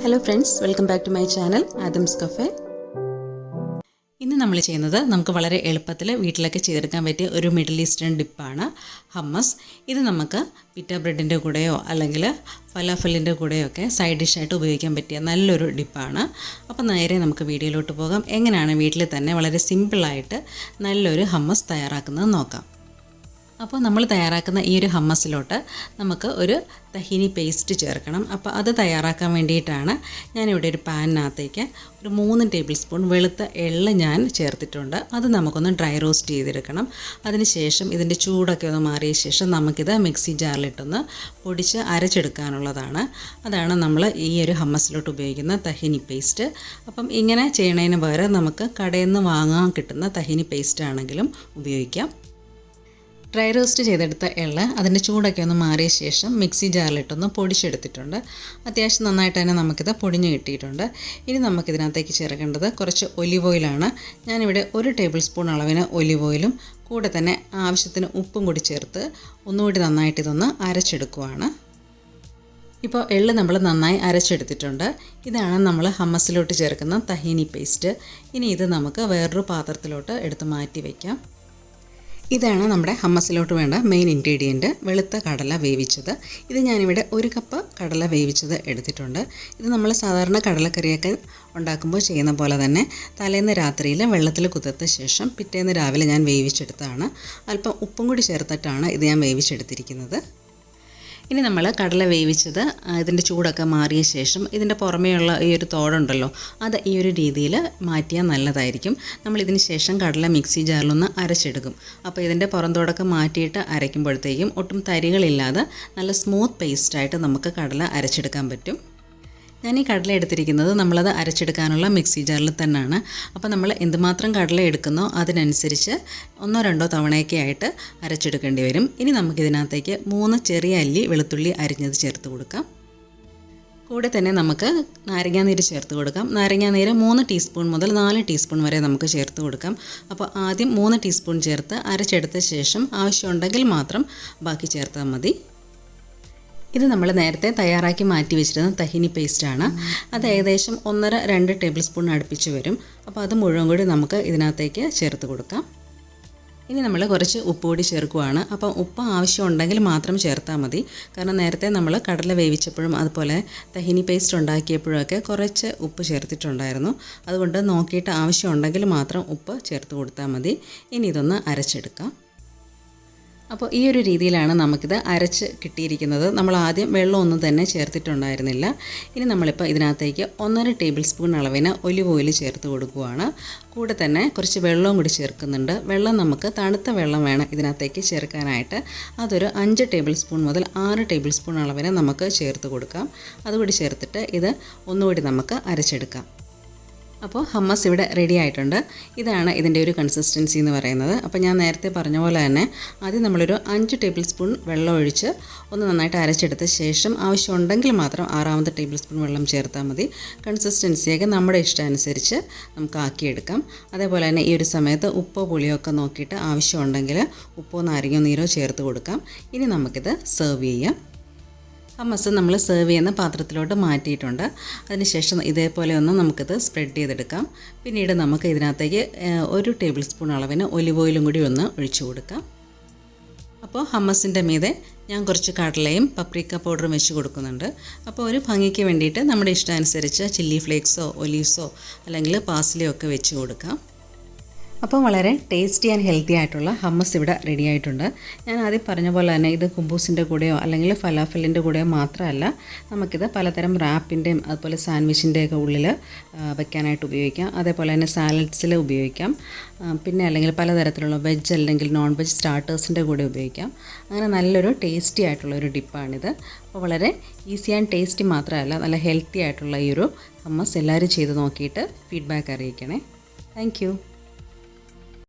Hello friends, welcome back to my channel Adam's cafe. ഇന്ന് നമ്മൾ ചെയ്യുന്നത് നമുക്ക് വളരെ എളുപ്പത്തിൽ വീട്ടിലൊക്കെ ചെയ്തെടുക്കാൻ പറ്റിയ ഒരു മിഡിൽ ഈസ്റ്റേൺ ഡിപ്പാണ് ഹമ്മസ്. ഇത് നമുക്ക് പിറ്റ ബ്രെഡിൻ്റെ കൂടെയോ അല്ലെങ്കിൽ ഫലാഫലിൻ്റെ കൂടെയോ ഒക്കെ സൈഡ് ഡിഷായിട്ട് ഉപയോഗിക്കാൻ പറ്റിയ നല്ലൊരു ഡിപ്പാണ്. അപ്പോൾ നേരെ നമുക്ക് വീഡിയോയിലോട്ട് പോകാം. എങ്ങനെയാണ് വീട്ടിൽ തന്നെ വളരെ സിമ്പിളായിട്ട് നല്ലൊരു ഹമ്മസ് തയ്യാറാക്കുന്നത് നോക്കാം. അപ്പോൾ നമ്മൾ തയ്യാറാക്കുന്ന ഈ ഒരു ഹമ്മസിലോട്ട് നമുക്ക് ഒരു തഹീനി പേസ്റ്റ് ചേർക്കണം. അപ്പോൾ അത് തയ്യാറാക്കാൻ വേണ്ടിയിട്ടാണ് ഞാനിവിടെ ഒരു പാനിനകത്തേക്ക് ഒരു 3 ടേബിൾ സ്പൂൺ വെളുത്ത എള്ള് ഞാൻ ചേർത്തിട്ടുണ്ട്. അത് നമുക്കൊന്ന് ഡ്രൈ റോസ്റ്റ് ചെയ്തെടുക്കണം. അതിനുശേഷം ഇതിൻ്റെ ചൂടൊക്കെ ഒന്ന് മാറിയ ശേഷം നമുക്കിത് മിക്സി ജാറിലിട്ടൊന്ന് പൊടിച്ച് അരച്ചെടുക്കാനുള്ളതാണ്. അതാണ് നമ്മൾ ഈ ഒരു ഹമ്മസിലോട്ട് ഉപയോഗിക്കുന്ന തഹീനി പേസ്റ്റ്. അപ്പം ഇങ്ങനെ ചെയ്യണതിന് പകരം നമുക്ക് കടയിൽ നിന്ന് വാങ്ങാൻ കിട്ടുന്ന തഹീനി പേസ്റ്റ് ആണെങ്കിലും ഉപയോഗിക്കാം. ഡ്രൈ റോസ്റ്റ് ചെയ്തെടുത്ത എള്ള് അതിൻ്റെ ചൂടൊക്കെ ഒന്ന് മാറിയ ശേഷം മിക്സി ജാറിലിട്ടൊന്ന് പൊടിച്ചെടുത്തിട്ടുണ്ട്. അത്യാവശ്യം നന്നായിട്ട് തന്നെ നമുക്കിത് പൊടിഞ്ഞ് കിട്ടിയിട്ടുണ്ട്. ഇനി നമുക്കിതിനകത്തേക്ക് ചേർക്കേണ്ടത് കുറച്ച് ഒലിവ് ഓയിലാണ്. ഞാനിവിടെ 1 ടേബിൾ സ്പൂൺ അളവിന് ഒലിവ് ഓയിലും കൂടെ തന്നെ ആവശ്യത്തിന് ഉപ്പും കൂടി ചേർത്ത് ഒന്നുകൂടി നന്നായിട്ട് ഇതൊന്ന് അരച്ചെടുക്കുവാണ്. ഇപ്പോൾ എള്ള് നമ്മൾ നന്നായി അരച്ചെടുത്തിട്ടുണ്ട്. ഇതാണ് നമ്മൾ ഹമ്മസിലോട്ട് ചേർക്കുന്ന തഹീനി പേസ്റ്റ്. ഇനി ഇത് നമുക്ക് വേറൊരു പാത്രത്തിലോട്ട് എടുത്ത് മാറ്റി വയ്ക്കാം. ഇതാണ് നമ്മുടെ ഹമ്മസിലോട്ട് വേണ്ട മെയിൻ ഇൻഗ്രീഡിയൻറ്റ്, വെളുത്ത കടല വേവിച്ചത്. ഇത് ഞാനിവിടെ 1 കപ്പ് കടല വേവിച്ചത് എടുത്തിട്ടുണ്ട്. ഇത് നമ്മൾ സാധാരണ കടലക്കറിയൊക്കെ ഉണ്ടാക്കുമ്പോൾ ചെയ്യുന്ന പോലെ തന്നെ തലേന്ന് രാത്രിയിൽ വെള്ളത്തിൽ കുതിർത്ത ശേഷം പിറ്റേന്ന് രാവിലെ ഞാൻ വേവിച്ചെടുത്തതാണ്. അല്പം ഉപ്പും കൂടി ചേർത്തിട്ടാണ് ഇത് ഞാൻ വേവിച്ചെടുത്തിരിക്കുന്നത്. ഇനി നമ്മൾ കടല വേവിച്ചത് ഇതിൻ്റെ ചൂടൊക്കെ മാറിയ ശേഷം ഇതിൻ്റെ പുറമേയുള്ള ഈ ഒരു തോടുണ്ടല്ലോ, അത് ഈ ഒരു രീതിയിൽ മാറ്റിയാൽ നല്ലതായിരിക്കും. നമ്മളിതിന് ശേഷം കടല മിക്സി ജാറിലൊന്ന് അരച്ചെടുക്കും. അപ്പോൾ ഇതിൻ്റെ പുറം തോടൊക്കെ മാറ്റിയിട്ട് അരയ്ക്കുമ്പോഴത്തേക്കും ഒട്ടും തരികളില്ലാതെ നല്ല സ്മൂത്ത് പേസ്റ്റായിട്ട് നമുക്ക് കടല അരച്ചെടുക്കാൻ പറ്റും. ഞാൻ ഈ കടല എടുത്തിരിക്കുന്നത് നമ്മളത് അരച്ചെടുക്കാനുള്ള മിക്സി ജാറിൽ തന്നെയാണ്. അപ്പോൾ നമ്മൾ എന്തുമാത്രം കടല എടുക്കുന്നോ അതിനനുസരിച്ച് 1-2 തവണയൊക്കെ ആയിട്ട് അരച്ചെടുക്കേണ്ടി വരും. ഇനി നമുക്കിതിനകത്തേക്ക് 3 ചെറിയ അല്ലി വെളുത്തുള്ളി അരിഞ്ഞത് ചേർത്ത് കൊടുക്കാം. കൂടെ തന്നെ നമുക്ക് നാരങ്ങാനീര് ചേർത്ത് കൊടുക്കാം. നാരങ്ങാനീര് 3 ടീസ്പൂൺ മുതൽ 4 ടീസ്പൂൺ വരെ നമുക്ക് ചേർത്ത് കൊടുക്കാം. അപ്പോൾ ആദ്യം 3 ടീസ്പൂൺ ചേർത്ത് അരച്ചെടുത്ത ശേഷം ആവശ്യമുണ്ടെങ്കിൽ മാത്രം ബാക്കി ചേർത്താൽ മതി. ഇത് നമ്മൾ നേരത്തെ തയ്യാറാക്കി മാറ്റി വെച്ചിരുന്ന തഹീനി പേസ്റ്റാണ്. അത് ഏകദേശം 1.5-2 ടേബിൾ സ്പൂൺ അടുപ്പിച്ച് വരും. അപ്പോൾ അത് മുഴുവൻ കൂടി നമുക്ക് ഇതിനകത്തേക്ക് ചേർത്ത് കൊടുക്കാം. ഇനി നമ്മൾ കുറച്ച് ഉപ്പ് കൂടി ചേർക്കുകയാണ്. അപ്പം ഉപ്പ് ആവശ്യമുണ്ടെങ്കിൽ മാത്രം ചേർത്താൽ മതി. കാരണം നേരത്തെ നമ്മൾ കടല വേവിച്ചപ്പോഴും അതുപോലെ തഹീനി പേസ്റ്റ് ഉണ്ടാക്കിയപ്പോഴൊക്കെ കുറച്ച് ഉപ്പ് ചേർത്തിട്ടുണ്ടായിരുന്നു. അതുകൊണ്ട് നോക്കിയിട്ട് ആവശ്യമുണ്ടെങ്കിൽ മാത്രം ഉപ്പ് ചേർത്ത് കൊടുത്താൽ മതി. ഇനി ഇതൊന്ന് അരച്ചെടുക്കാം. അപ്പോൾ ഈ ഒരു രീതിയിലാണ് നമുക്കിത് അരച്ച് കിട്ടിയിരിക്കുന്നത്. നമ്മൾ ആദ്യം വെള്ളമൊന്നും തന്നെ ചേർത്തിട്ടുണ്ടായിരുന്നില്ല. ഇനി നമ്മളിപ്പോൾ ഇതിനകത്തേക്ക് 1.5 ടേബിൾ സ്പൂൺ അളവിന് ഒലിവ് ഓയിൽ ചേർത്ത് കൊടുക്കുകയാണ്. കൂടെ തന്നെ കുറച്ച് വെള്ളവും കൂടി ചേർക്കുന്നുണ്ട്. വെള്ളം നമുക്ക് തണുത്ത വെള്ളം വേണം ഇതിനകത്തേക്ക് ചേർക്കാനായിട്ട്. അതൊരു 5 ടേബിൾ സ്പൂൺ മുതൽ 6 ടേബിൾ സ്പൂൺ അളവിന് നമുക്ക് ചേർത്ത് കൊടുക്കാം. അതുകൂടി ചേർത്തിട്ട് ഇത് ഒന്നുകൂടി നമുക്ക് അരച്ചെടുക്കാം. അപ്പോൾ ഹമ്മസ് ഇവിടെ റെഡി ആയിട്ടുണ്ട്. ഇതാണ് ഇതിൻ്റെ ഒരു കൺസിസ്റ്റൻസി എന്ന് പറയുന്നത്. അപ്പോൾ ഞാൻ നേരത്തെ പറഞ്ഞ പോലെ തന്നെ ആദ്യം നമ്മളൊരു 5 ടേബിൾ സ്പൂൺ വെള്ളം ഒഴിച്ച് ഒന്ന് നന്നായിട്ട് അരച്ചെടുത്ത ശേഷം ആവശ്യമുണ്ടെങ്കിൽ മാത്രം 6ാമത്തെ ടേബിൾ സ്പൂൺ വെള്ളം ചേർത്താൽ മതി. കൺസിസ്റ്റൻസിയൊക്കെ നമ്മുടെ ഇഷ്ടമനുസരിച്ച് നമുക്ക് ആക്കിയെടുക്കാം. അതേപോലെ തന്നെ ഈ ഒരു സമയത്ത് ഉപ്പോ പുളിയോ ഒക്കെ നോക്കിയിട്ട് ആവശ്യമുണ്ടെങ്കിൽ ഉപ്പോ നാരങ്ങയോ നീരോ ചേർത്ത് കൊടുക്കാം. ഇനി നമുക്കിത് സെർവ് ചെയ്യാം. ഹമ്മസ് നമ്മൾ സെർവ് ചെയ്യുന്ന പാത്രത്തിലോട്ട് മാറ്റിയിട്ടുണ്ട്. അതിനുശേഷം ഇതേപോലെ ഒന്ന് നമുക്കിത് സ്പ്രെഡ് ചെയ്തെടുക്കാം. പിന്നീട് നമുക്ക് ഇതിനകത്തേക്ക് 1 ടേബിൾ സ്പൂൺ അളവിന് ഒലിവ് ഓയിലും കൂടി ഒന്ന് ഒഴിച്ചു കൊടുക്കാം. അപ്പോൾ ഹമ്മസിൻ്റെ മീതെ ഞാൻ കുറച്ച് കടലയും പപ്രിക്ക പൗഡറും വെച്ച് കൊടുക്കുന്നുണ്ട്. അപ്പോൾ ഒരു ഭംഗിക്ക് വേണ്ടിയിട്ട് നമ്മുടെ ഇഷ്ടമനുസരിച്ച് ചില്ലി ഫ്ലേക്സോ ഒലീവ്സോ അല്ലെങ്കിൽ പാസ്ലിയോ ഒക്കെ വെച്ച് കൊടുക്കാം. അപ്പോൾ വളരെ ടേസ്റ്റി ആൻഡ് ഹെൽത്തി ആയിട്ടുള്ള ഹമ്മസ് ഇവിടെ റെഡി ആയിട്ടുണ്ട്. ഞാൻ ആദ്യം പറഞ്ഞ പോലെ തന്നെ ഇത് കുബൂസിൻ്റെ കൂടെയോ അല്ലെങ്കിൽ ഫലാഫലിൻ്റെ കൂടെയോ മാത്രമല്ല, നമുക്കിത് പലതരം റാപ്പിൻ്റെയും അതുപോലെ സാൻഡ്വിച്ചിൻ്റെയൊക്കെ ഉള്ളിൽ വെക്കാനായിട്ട് ഉപയോഗിക്കാം. അതേപോലെ തന്നെ സാലഡ്സിൽ ഉപയോഗിക്കാം. പിന്നെ അല്ലെങ്കിൽ പലതരത്തിലുള്ള വെജ് അല്ലെങ്കിൽ നോൺ വെജ് സ്റ്റാർട്ടേഴ്സിൻ്റെ കൂടെ ഉപയോഗിക്കാം. അങ്ങനെ നല്ലൊരു ടേസ്റ്റി ആയിട്ടുള്ള ഒരു ഡിപ്പാണിത്. അപ്പോൾ വളരെ ഈസി ആൻഡ് ടേസ്റ്റി മാത്രമല്ല, നല്ല ഹെൽത്തി ആയിട്ടുള്ള ഈ ഒരു ഹമ്മസ് എല്ലാവരും ചെയ്ത് നോക്കിയിട്ട് ഫീഡ്ബാക്ക് അറിയിക്കണേ. താങ്ക്